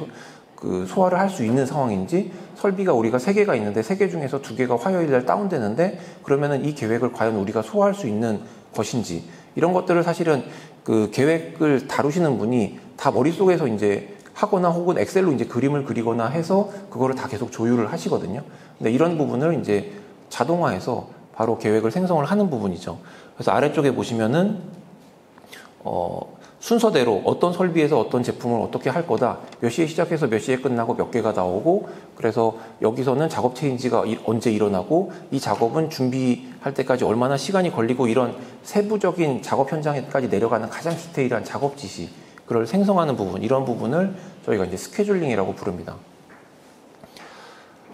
소화를 할 수 있는 상황인지, 설비가 우리가 3개가 있는데 3개 중에서 2개가 화요일 날 다운되는데 그러면은 이 계획을 과연 우리가 소화할 수 있는 것인지, 이런 것들을 사실은 그 계획을 다루시는 분이 다 머릿속에서 이제 하거나 혹은 엑셀로 이제 그림을 그리거나 해서 그거를 다 계속 조율을 하시거든요. 근데 이런 부분을 이제 자동화해서 바로 계획을 생성을 하는 부분이죠. 그래서 아래쪽에 보시면은 순서대로 어떤 설비에서 어떤 제품을 어떻게 할 거다, 몇 시에 시작해서 몇 시에 끝나고 몇 개가 나오고, 그래서 여기서는 작업 체인지가 언제 일어나고 이 작업은 준비할 때까지 얼마나 시간이 걸리고, 이런 세부적인 작업 현장에까지 내려가는 가장 디테일한 작업 지시, 그걸 생성하는 부분, 이런 부분을 저희가 이제 스케줄링이라고 부릅니다.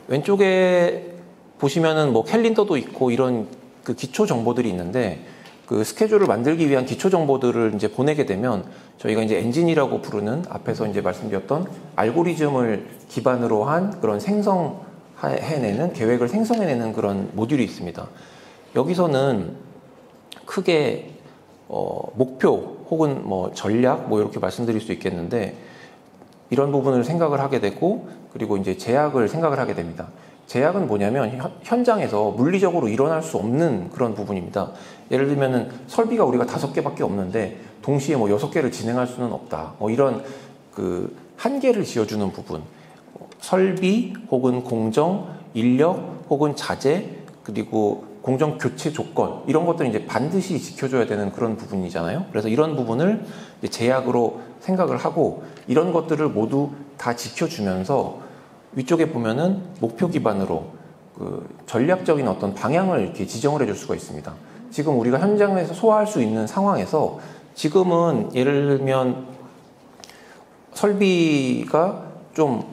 왼쪽에 보시면은 뭐 캘린더도 있고 이런 그 기초 정보들이 있는데 그 스케줄을 만들기 위한 기초 정보들을 이제 보내게 되면 저희가 이제 엔진이라고 부르는 앞에서 이제 말씀드렸던 알고리즘을 기반으로 한 그런 생성해내는 계획을 생성해내는 그런 모듈이 있습니다. 여기서는 크게 목표 혹은 뭐 전략 뭐 이렇게 말씀드릴 수 있겠는데 이런 부분을 생각을 하게 되고 그리고 이제 제약을 생각을 하게 됩니다. 제약은 뭐냐면 현장에서 물리적으로 일어날 수 없는 그런 부분입니다. 예를 들면은 설비가 우리가 5개밖에 없는데 동시에 뭐 6개를 진행할 수는 없다. 뭐 이런 그 한계를 지어주는 부분. 설비 혹은 공정, 인력 혹은 자재 그리고 공정 교체 조건 이런 것들은 이제 반드시 지켜줘야 되는 그런 부분이잖아요. 그래서 이런 부분을 이제 제약으로 생각을 하고 이런 것들을 모두 다 지켜주면서 위쪽에 보면은 목표 기반으로 그 전략적인 어떤 방향을 이렇게 지정을 해줄 수가 있습니다. 지금 우리가 현장에서 소화할 수 있는 상황에서 지금은 예를 들면 설비가 좀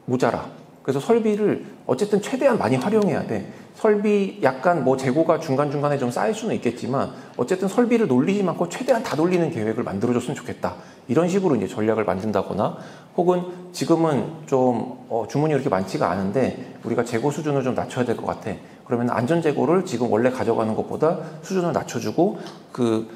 모자라. 그래서 설비를 어쨌든 최대한 많이 활용해야 돼. 설비 약간 뭐 재고가 중간중간에 좀 쌓일 수는 있겠지만 어쨌든 설비를 놀리지 않고 최대한 다 돌리는 계획을 만들어줬으면 좋겠다. 이런 식으로 이제 전략을 만든다거나 혹은 지금은 좀 주문이 그렇게 많지가 않은데 우리가 재고 수준을 좀 낮춰야 될 것 같아. 그러면 안전 재고를 지금 원래 가져가는 것보다 수준을 낮춰주고 그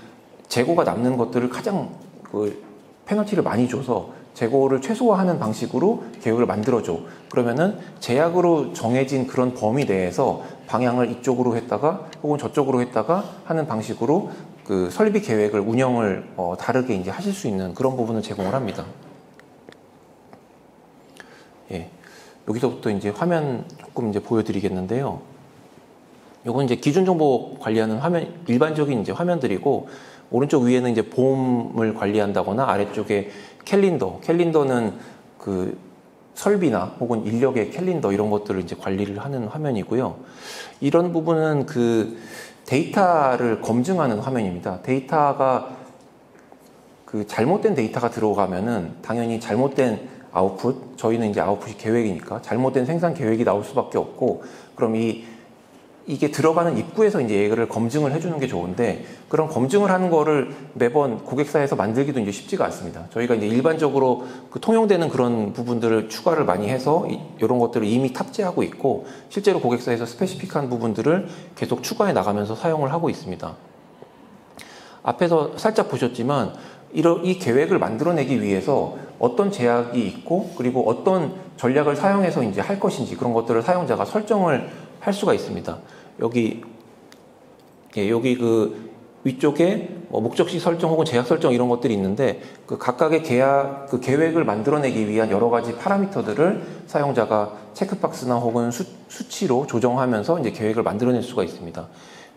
재고가 남는 것들을 가장 그 페널티를 많이 줘서 재고를 최소화하는 방식으로 계획을 만들어줘. 그러면은 제약으로 정해진 그런 범위 내에서 방향을 이쪽으로 했다가 혹은 저쪽으로 했다가 하는 방식으로 그 설비 계획을 운영을 다르게 이제 하실 수 있는 그런 부분을 제공을 합니다. 예. 여기서부터 이제 화면 조금 이제 보여드리겠는데요. 요건 이제 기준 정보 관리하는 화면, 일반적인 이제 화면들이고, 오른쪽 위에는 이제 보험을 관리한다거나 아래쪽에 캘린더는 그 설비나 혹은 인력의 캘린더 이런 것들을 이제 관리를 하는 화면이고요. 이런 부분은 그 데이터를 검증하는 화면입니다. 데이터가 그 잘못된 데이터가 들어가면은 당연히 잘못된 아웃풋, 저희는 이제 아웃풋이 계획이니까 잘못된 생산 계획이 나올 수밖에 없고, 그럼 이게 들어가는 입구에서 이제 얘를 검증을 해주는 게 좋은데, 그런 검증을 하는 거를 매번 고객사에서 만들기도 이제 쉽지가 않습니다. 저희가 이제 일반적으로 그 통용되는 그런 부분들을 추가를 많이 해서 이런 것들을 이미 탑재하고 있고, 실제로 고객사에서 스페시픽한 부분들을 계속 추가해 나가면서 사용을 하고 있습니다. 앞에서 살짝 보셨지만, 이 계획을 만들어내기 위해서 어떤 제약이 있고, 그리고 어떤 전략을 사용해서 이제 할 것인지 그런 것들을 사용자가 설정을 할 수가 있습니다. 여기 그 위쪽에 목적지 설정 혹은 제약 설정 이런 것들이 있는데, 그 각각의 그 계획을 만들어내기 위한 여러 가지 파라미터들을 사용자가 체크박스나 혹은 수치로 조정하면서 이제 계획을 만들어낼 수가 있습니다.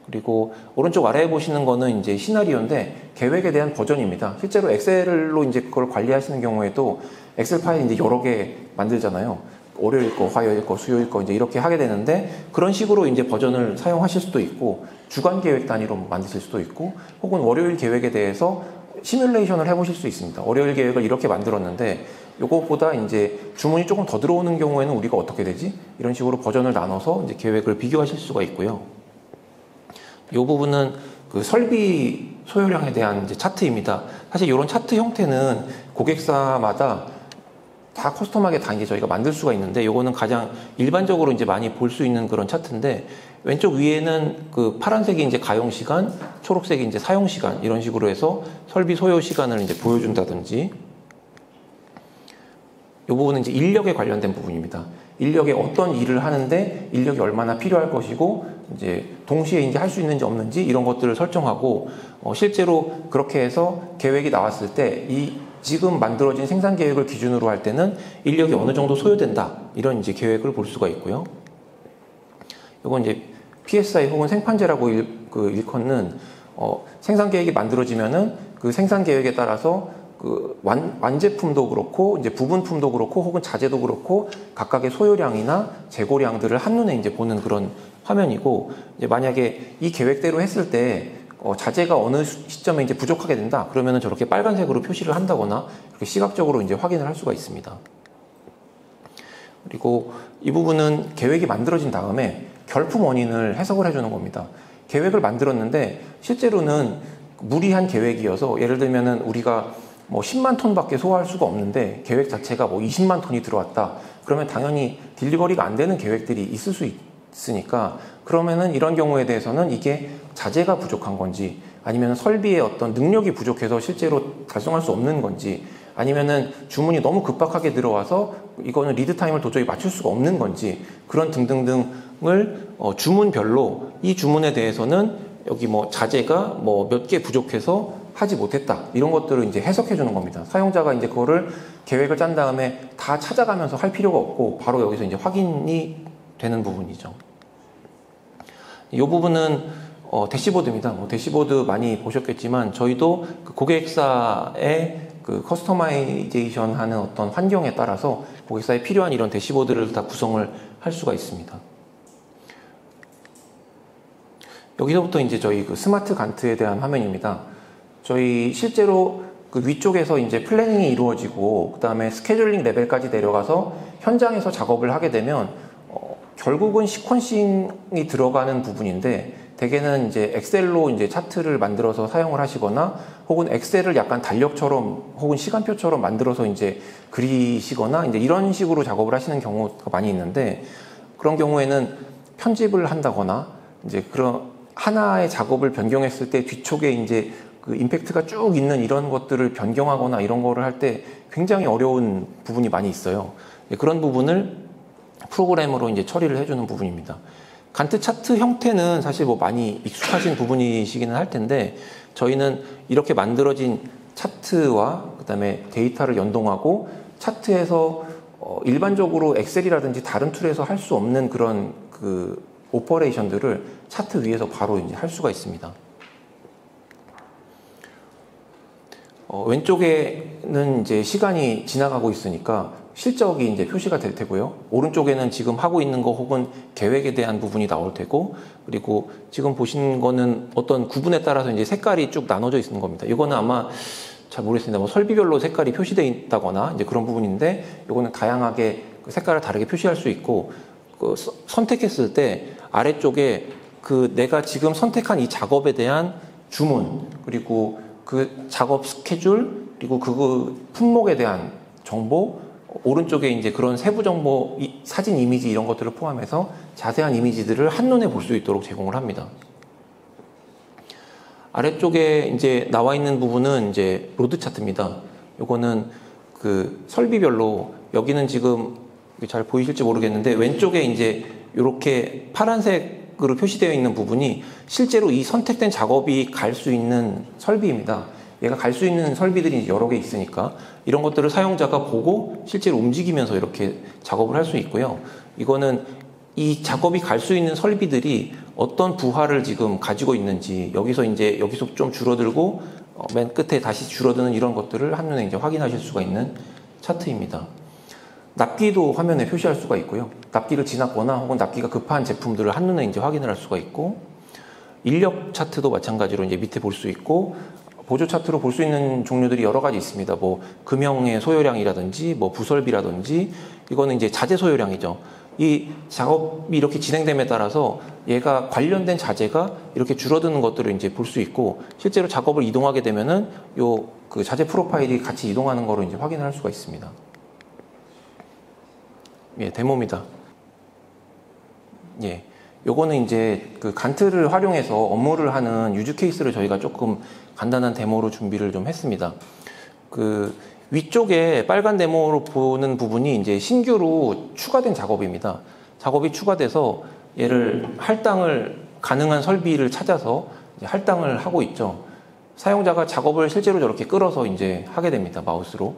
그리고 오른쪽 아래에 보시는 거는 이제 시나리오인데 계획에 대한 버전입니다. 실제로 엑셀로 이제 그걸 관리하시는 경우에도 엑셀 파일 이제 여러 개 만들잖아요. 월요일 거, 화요일 거, 수요일 거 이제 이렇게 하게 되는데, 그런 식으로 이제 버전을 사용하실 수도 있고, 주간 계획 단위로 만드실 수도 있고, 혹은 월요일 계획에 대해서 시뮬레이션을 해보실 수 있습니다. 월요일 계획을 이렇게 만들었는데, 요것보다 이제 주문이 조금 더 들어오는 경우에는 우리가 어떻게 되지? 이런 식으로 버전을 나눠서 이제 계획을 비교하실 수가 있고요. 이 부분은 그 설비 소요량에 대한 이제 차트입니다. 사실 이런 차트 형태는 고객사마다 다 커스텀하게 다 이제 저희가 만들 수가 있는데, 요거는 가장 일반적으로 이제 많이 볼 수 있는 그런 차트인데, 왼쪽 위에는 그 파란색이 이제 가용 시간, 초록색이 이제 사용 시간, 이런 식으로 해서 설비 소요 시간을 이제 보여준다든지, 요 부분은 이제 인력에 관련된 부분입니다. 인력에 어떤 일을 하는데 인력이 얼마나 필요할 것이고, 이제 동시에 이제 할 수 있는지 없는지 이런 것들을 설정하고, 실제로 그렇게 해서 계획이 나왔을 때 지금 만들어진 생산 계획을 기준으로 할 때는 인력이 어느 정도 소요된다, 이런 이제 계획을 볼 수가 있고요. 이건 이제 PSI 혹은 생판제라고 일컫는 생산 계획이 만들어지면은 그 생산 계획에 따라서 그 완제품도 그렇고 이제 부분품도 그렇고 혹은 자재도 그렇고 각각의 소요량이나 재고량들을 한눈에 이제 보는 그런 화면이고, 이제 만약에 이 계획대로 했을 때 자재가 어느 시점에 이제 부족하게 된다, 그러면은 저렇게 빨간색으로 표시를 한다거나 이렇게 시각적으로 이제 확인을 할 수가 있습니다. 그리고 이 부분은 계획이 만들어진 다음에 결품 원인을 해석을 해주는 겁니다. 계획을 만들었는데 실제로는 무리한 계획이어서 예를 들면은 우리가 뭐 10만 톤밖에 소화할 수가 없는데 계획 자체가 뭐 20만 톤이 들어왔다. 그러면 당연히 딜리버리가 안 되는 계획들이 있을 수 있으니까 그러면은 이런 경우에 대해서는 이게 자재가 부족한 건지 아니면 설비의 어떤 능력이 부족해서 실제로 달성할 수 없는 건지 아니면은 주문이 너무 급박하게 들어와서 이거는 리드 타임을 도저히 맞출 수가 없는 건지 그런 등등등을 주문별로 이 주문에 대해서는 여기 뭐 자재가 뭐 몇 개 부족해서 하지 못했다 이런 것들을 이제 해석해 주는 겁니다. 사용자가 이제 그거를 계획을 짠 다음에 다 찾아가면서 할 필요가 없고 바로 여기서 이제 확인이 되는 부분이죠. 이 부분은 대시보드입니다. 뭐 대시보드 많이 보셨겠지만 저희도 그 고객사의 그 커스터마이제이션 하는 어떤 환경에 따라서 고객사에 필요한 이런 대시보드를 다 구성을 할 수가 있습니다. 여기서부터 이제 저희 그 스마트 간트에 대한 화면입니다. 저희 실제로 그 위쪽에서 이제 플래닝이 이루어지고 그 다음에 스케줄링 레벨까지 내려가서 현장에서 작업을 하게 되면 결국은 시퀀싱이 들어가는 부분인데 대개는 이제 엑셀로 이제 차트를 만들어서 사용을 하시거나 혹은 엑셀을 약간 달력처럼 혹은 시간표처럼 만들어서 이제 그리시거나 이제 이런 식으로 작업을 하시는 경우가 많이 있는데 그런 경우에는 편집을 한다거나 이제 그런 하나의 작업을 변경했을 때 뒤쪽에 이제 그 임팩트가 쭉 있는 이런 것들을 변경하거나 이런 거를 할 때 굉장히 어려운 부분이 많이 있어요. 그런 부분을 프로그램으로 이제 처리를 해주는 부분입니다. 간트 차트 형태는 사실 뭐 많이 익숙하신 부분이시기는 할 텐데 저희는 이렇게 만들어진 차트와 그다음에 데이터를 연동하고 차트에서 일반적으로 엑셀이라든지 다른 툴에서 할 수 없는 그런 그 오퍼레이션들을 차트 위에서 바로 이제 할 수가 있습니다. 왼쪽에는 이제 시간이 지나가고 있으니까 실적이 이제 표시가 될 테고요. 오른쪽에는 지금 하고 있는 거 혹은 계획에 대한 부분이 나올 테고, 그리고 지금 보신 거는 어떤 구분에 따라서 이제 색깔이 쭉 나눠져 있는 겁니다. 이거는 아마 잘 모르겠습니다. 뭐 설비별로 색깔이 표시되어 있다거나 이제 그런 부분인데, 이거는 다양하게 색깔을 다르게 표시할 수 있고, 그 선택했을 때 아래쪽에 그 내가 지금 선택한 이 작업에 대한 주문, 그리고 그 작업 스케줄, 그리고 그 품목에 대한 정보, 오른쪽에 이제 그런 세부 정보, 사진 이미지 이런 것들을 포함해서 자세한 이미지들을 한눈에 볼 수 있도록 제공을 합니다. 아래쪽에 이제 나와 있는 부분은 이제 로드 차트입니다. 요거는 그 설비별로, 여기는 지금 잘 보이실지 모르겠는데 왼쪽에 이제 이렇게 파란색으로 표시되어 있는 부분이 실제로 이 선택된 작업이 갈 수 있는 설비입니다. 얘가 갈 수 있는 설비들이 여러 개 있으니까 이런 것들을 사용자가 보고 실제로 움직이면서 이렇게 작업을 할 수 있고요. 이거는 이 작업이 갈 수 있는 설비들이 어떤 부하를 지금 가지고 있는지 여기서 좀 줄어들고 맨 끝에 다시 줄어드는 이런 것들을 한눈에 이제 확인하실 수가 있는 차트입니다. 납기도 화면에 표시할 수가 있고요. 납기를 지났거나 혹은 납기가 급한 제품들을 한눈에 이제 확인을 할 수가 있고, 인력 차트도 마찬가지로 이제 밑에 볼 수 있고, 보조 차트로 볼 수 있는 종류들이 여러 가지 있습니다. 뭐 금형의 소요량이라든지 뭐 부설비라든지, 이거는 이제 자재 소요량이죠. 이 작업이 이렇게 진행됨에 따라서 얘가 관련된 자재가 이렇게 줄어드는 것들을 이제 볼 수 있고, 실제로 작업을 이동하게 되면은 그 자재 프로파일이 같이 이동하는 거로 이제 확인할 수가 있습니다. 예, 데모입니다. 예. 요거는 이제 그 간트를 활용해서 업무를 하는 유즈 케이스를 저희가 조금 간단한 데모로 준비를 좀 했습니다. 그 위쪽에 빨간 데모로 보는 부분이 이제 신규로 추가된 작업입니다. 작업이 추가돼서 얘를 할당을 가능한 설비를 찾아서 이제 할당을 하고 있죠. 사용자가 작업을 실제로 저렇게 끌어서 이제 하게 됩니다. 마우스로.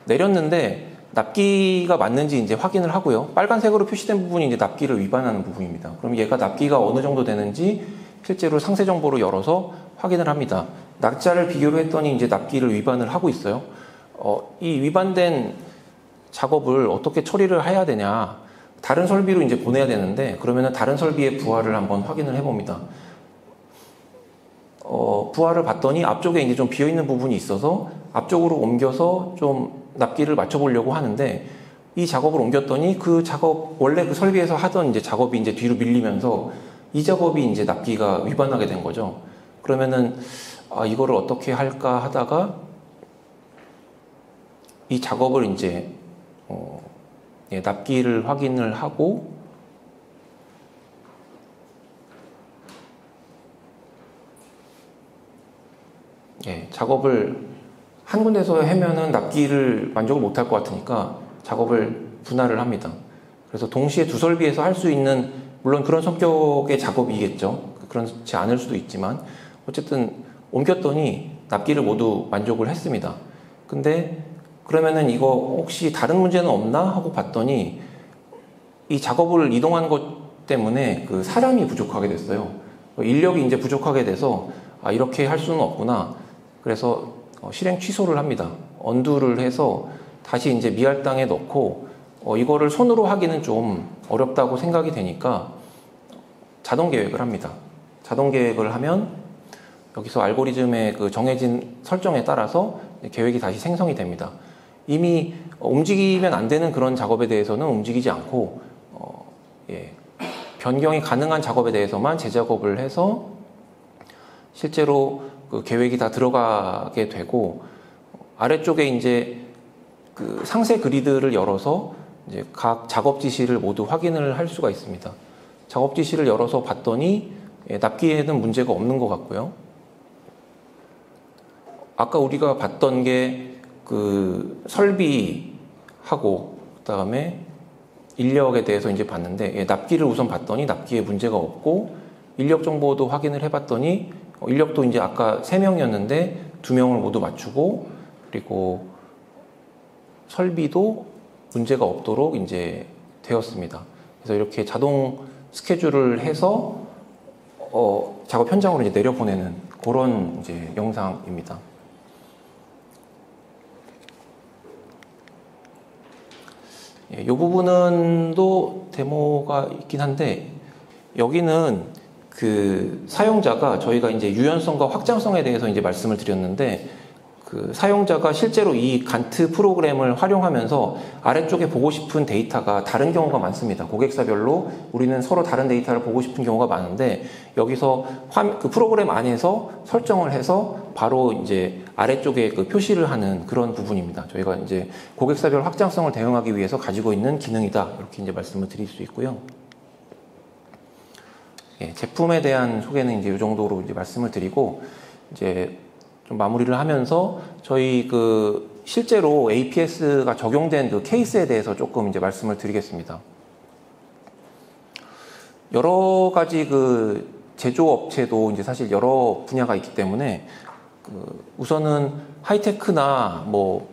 내렸는데 납기가 맞는지 이제 확인을 하고요. 빨간색으로 표시된 부분이 이제 납기를 위반하는 부분입니다. 그럼 얘가 납기가 어느 정도 되는지 실제로 상세 정보를 열어서 확인을 합니다. 낙자를 비교로 했더니 이제 납기를 위반을 하고 있어요. 이 위반된 작업을 어떻게 처리를 해야 되냐. 다른 설비로 이제 보내야 되는데, 그러면은 다른 설비의 부하를 한번 확인을 해봅니다. 부하를 봤더니 앞쪽에 이제 좀 비어있는 부분이 있어서 앞쪽으로 옮겨서 좀 납기를 맞춰보려고 하는데, 이 작업을 옮겼더니 그 작업, 원래 그 설비에서 하던 이제 작업이 이제 뒤로 밀리면서 이 작업이 이제 납기가 위반하게 된 거죠. 그러면은, 이거를 어떻게 할까 하다가 이 작업을 이제, 납기를 확인을 하고, 작업을 한 군데서 하면은 납기를 만족을 못할 것 같으니까 작업을 분할을 합니다. 그래서 동시에 두 설비에서 할 수 있는, 물론 그런 성격의 작업이겠죠. 그렇지 않을 수도 있지만 어쨌든 옮겼더니 납기를 모두 만족을 했습니다. 근데 그러면은 이거 혹시 다른 문제는 없나 하고 봤더니 이 작업을 이동한 것 때문에 그 사람이 부족하게 됐어요. 인력이 이제 부족하게 돼서 이렇게 할 수는 없구나. 그래서 실행 취소를 합니다. 언두를 해서 다시 이제 미할당에 넣고 이거를 손으로 하기는 좀 어렵다고 생각이 되니까 자동 계획을 합니다. 자동 계획을 하면 여기서 알고리즘의 그 정해진 설정에 따라서 계획이 다시 생성이 됩니다. 이미 움직이면 안 되는 그런 작업에 대해서는 움직이지 않고 변경이 가능한 작업에 대해서만 재작업을 해서 실제로 그 계획이 다 들어가게 되고 아래쪽에 이제 그 상세 그리드를 열어서 이제 각 작업 지시를 모두 확인을 할 수가 있습니다. 작업 지시를 열어서 봤더니 납기에는 문제가 없는 것 같고요. 아까 우리가 봤던 게 그 설비하고 그다음에 인력에 대해서 이제 봤는데 납기를 우선 봤더니 납기에 문제가 없고 인력 정보도 확인을 해봤더니 인력도 이제 아까 3명이었는데 2명을 모두 맞추고 그리고 설비도 문제가 없도록 이제 되었습니다. 그래서 이렇게 자동 스케줄을 해서 작업 현장으로 이제 내려보내는 그런 이제 영상입니다. 이 부분은 또 데모가 있긴 한데 여기는 그 사용자가 저희가 이제 유연성과 확장성에 대해서 이제 말씀을 드렸는데 그 사용자가 실제로 이 간트 프로그램을 활용하면서 아래쪽에 보고 싶은 데이터가 다른 경우가 많습니다. 고객사별로 우리는 서로 다른 데이터를 보고 싶은 경우가 많은데 여기서 그 프로그램 안에서 설정을 해서 바로 이제 아래쪽에 그 표시를 하는 그런 부분입니다. 저희가 이제 고객사별 확장성을 대응하기 위해서 가지고 있는 기능이다. 이렇게 이제 말씀을 드릴 수 있고요. 제품에 대한 소개는 이제 이 정도로 이제 말씀을 드리고 이제 좀 마무리를 하면서 저희 그 실제로 APS가 적용된 그 케이스에 대해서 조금 이제 말씀을 드리겠습니다. 여러 가지 그 제조업체도 이제 사실 여러 분야가 있기 때문에 그 우선은 하이테크나 뭐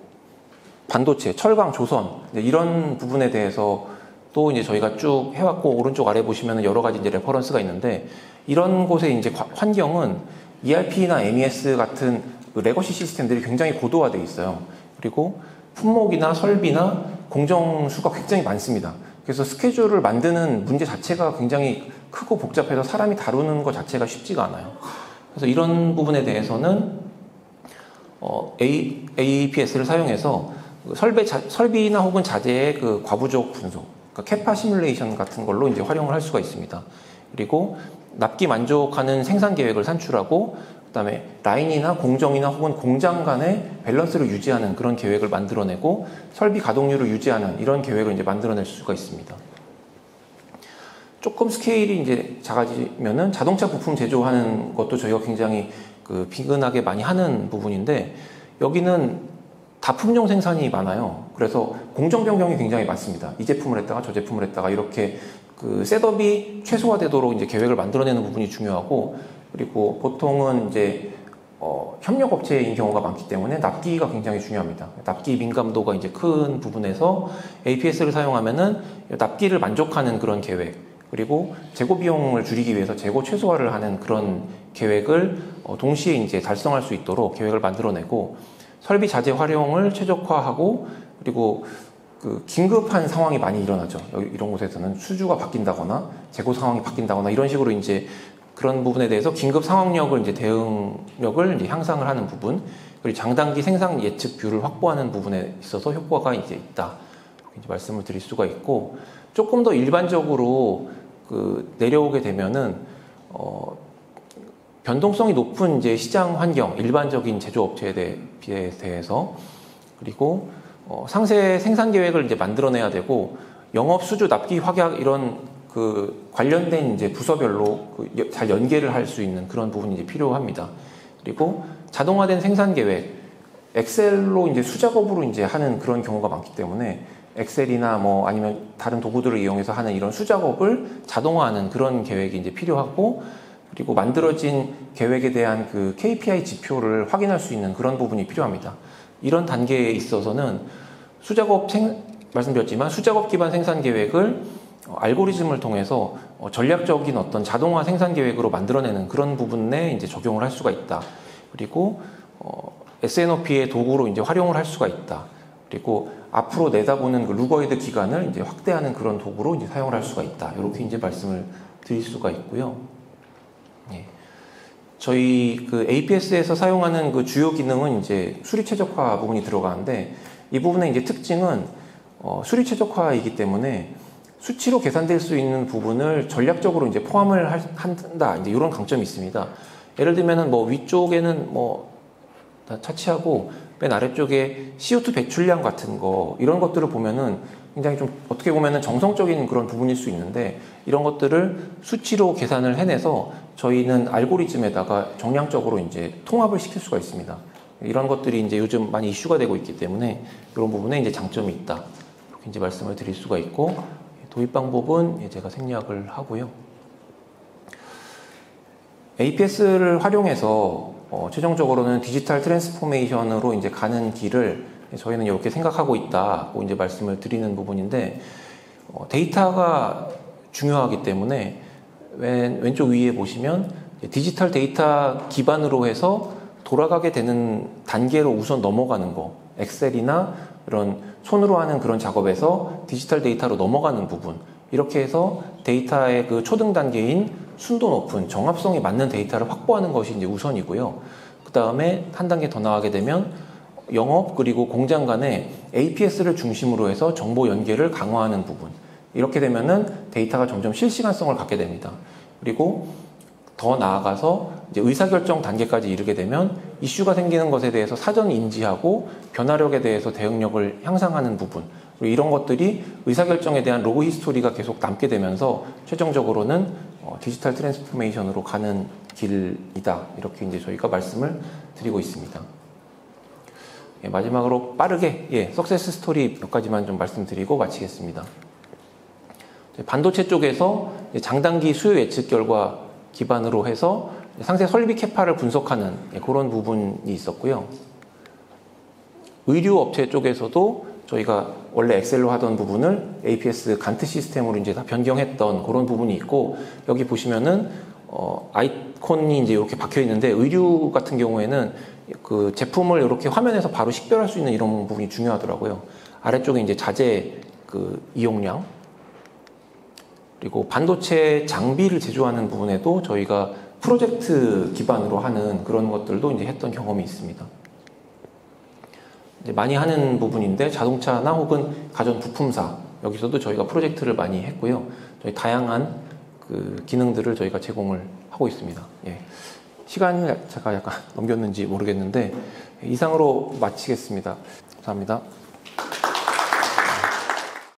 반도체, 철강, 조선 이런 부분에 대해서 또 이제 저희가 쭉 해왔고 오른쪽 아래 보시면 여러 가지 이제 레퍼런스가 있는데 이런 곳의 이제 환경은 ERP나 MES 같은 그 레거시 시스템들이 굉장히 고도화되어 있어요. 그리고 품목이나 설비나 공정수가 굉장히 많습니다. 그래서 스케줄을 만드는 문제 자체가 굉장히 크고 복잡해서 사람이 다루는 것 자체가 쉽지가 않아요. 그래서 이런 부분에 대해서는 APS를 사용해서 설비나 혹은 자재의 그 과부족 분석, 그러니까 캐파 시뮬레이션 같은 걸로 이제 활용을 할 수가 있습니다. 그리고 납기 만족하는 생산 계획을 산출하고 그다음에 라인이나 공정이나 혹은 공장 간의 밸런스를 유지하는 그런 계획을 만들어내고 설비 가동률을 유지하는 이런 계획을 이제 만들어낼 수가 있습니다. 조금 스케일이 이제 작아지면은 자동차 부품 제조하는 것도 저희가 굉장히 그 비근하게 많이 하는 부분인데 여기는 다품종 생산이 많아요. 그래서 공정 변경이 굉장히 많습니다. 이 제품을 했다가 저 제품을 했다가 이렇게 그 셋업이 최소화되도록 이제 계획을 만들어내는 부분이 중요하고 그리고 보통은 이제 협력업체인 경우가 많기 때문에 납기가 굉장히 중요합니다. 납기 민감도가 이제 큰 부분에서 APS를 사용하면은 납기를 만족하는 그런 계획 그리고 재고 비용을 줄이기 위해서 재고 최소화를 하는 그런 계획을 동시에 이제 달성할 수 있도록 계획을 만들어내고 설비 자재 활용을 최적화하고 그리고 그 긴급한 상황이 많이 일어나죠. 이런 곳에서는 수주가 바뀐다거나 재고 상황이 바뀐다거나 이런 식으로 이제 그런 부분에 대해서 긴급 상황력을 이제 대응력을 이제 향상을 하는 부분 그리고 장단기 생산 예측 뷰를 확보하는 부분에 있어서 효과가 이제 있다. 이제 말씀을 드릴 수가 있고, 조금 더 일반적으로 내려오게 되면은 변동성이 높은 이제 시장 환경, 일반적인 제조업체에 대해서, 그리고 상세 생산 계획을 이제 만들어내야 되고, 영업 수주 납기 확약 이런 관련된 이제 부서별로 잘 연계를 할 수 있는 그런 부분이 이제 필요합니다. 그리고 자동화된 생산 계획, 엑셀로 이제 수작업으로 이제 하는 그런 경우가 많기 때문에 엑셀이나 뭐 아니면 다른 도구들을 이용해서 하는 이런 수작업을 자동화하는 그런 계획이 이제 필요하고, 그리고 만들어진 계획에 대한 KPI 지표를 확인할 수 있는 그런 부분이 필요합니다. 이런 단계에 있어서는 말씀드렸지만 수작업 기반 생산 계획을 알고리즘을 통해서 전략적인 어떤 자동화 생산 계획으로 만들어내는 그런 부분에 이제 적용을 할 수가 있다. 그리고 S&OP의 도구로 이제 활용을 할 수가 있다. 그리고 앞으로 내다보는 루거헤드 기간을 이제 확대하는 그런 도구로 이제 사용을 할 수가 있다. 이렇게 이제 말씀을 드릴 수가 있고요. 예. 저희 APS에서 사용하는 주요 기능은 이제 수리 최적화 부분이 들어가는데, 이 부분의 이제 특징은 수리 최적화이기 때문에 수치로 계산될 수 있는 부분을 전략적으로 이제 포함을 한다. 이제 이런 강점이 있습니다. 예를 들면은 위쪽에는 다 차치하고 맨 아래쪽에 CO2 배출량 같은 거, 이런 것들을 보면은 굉장히 좀 어떻게 보면은 정성적인 그런 부분일 수 있는데, 이런 것들을 수치로 계산을 해내서 저희는 알고리즘에다가 정량적으로 이제 통합을 시킬 수가 있습니다. 이런 것들이 이제 요즘 많이 이슈가 되고 있기 때문에 이런 부분에 이제 장점이 있다. 이렇게 이제 말씀을 드릴 수가 있고, 도입 방법은 제가 생략을 하고요. APS를 활용해서 최종적으로는 디지털 트랜스포메이션으로 이제 가는 길을 저희는 이렇게 생각하고 있다고 이제 말씀을 드리는 부분인데, 데이터가 중요하기 때문에 왼쪽 위에 보시면 디지털 데이터 기반으로 해서 돌아가게 되는 단계로 우선 넘어가는 거, 엑셀이나 이런 손으로 하는 그런 작업에서 디지털 데이터로 넘어가는 부분, 이렇게 해서 데이터의 초등 단계인 순도 높은 정합성이 맞는 데이터를 확보하는 것이 이제 우선이고요. 그 다음에 한 단계 더 나가게 되면 영업 그리고 공장 간에 APS를 중심으로 해서 정보 연계를 강화하는 부분, 이렇게 되면은 데이터가 점점 실시간성을 갖게 됩니다. 그리고 더 나아가서 이제 의사결정 단계까지 이르게 되면 이슈가 생기는 것에 대해서 사전 인지하고 변화력에 대해서 대응력을 향상하는 부분, 그리고 이런 것들이 의사결정에 대한 로그 히스토리가 계속 남게 되면서 최종적으로는 디지털 트랜스포메이션으로 가는 길이다. 이렇게 이제 저희가 말씀을 드리고 있습니다. 예, 마지막으로 빠르게 석세스 스토리 몇 가지만 좀 말씀드리고 마치겠습니다. 반도체 쪽에서 장단기 수요 예측 결과 기반으로 해서 상세 설비 캐파를 분석하는 그런 부분이 있었고요. 의류 업체 쪽에서도 저희가 원래 엑셀로 하던 부분을 APS 간트 시스템으로 이제 다 변경했던 그런 부분이 있고, 여기 보시면은 아이콘이 이제 이렇게 박혀 있는데, 의류 같은 경우에는 제품을 이렇게 화면에서 바로 식별할 수 있는 이런 부분이 중요하더라고요. 아래쪽에 이제 자재 이용량, 그리고 반도체 장비를 제조하는 부분에도 저희가 프로젝트 기반으로 하는 그런 것들도 이제 했던 경험이 있습니다. 이제 많이 하는 부분인데, 자동차나 혹은 가전 부품사, 여기서도 저희가 프로젝트를 많이 했고요. 저희 다양한 기능들을 저희가 제공을 하고 있습니다. 예. 시간을 제가 약간 넘겼는지 모르겠는데, 이상으로 마치겠습니다. 감사합니다.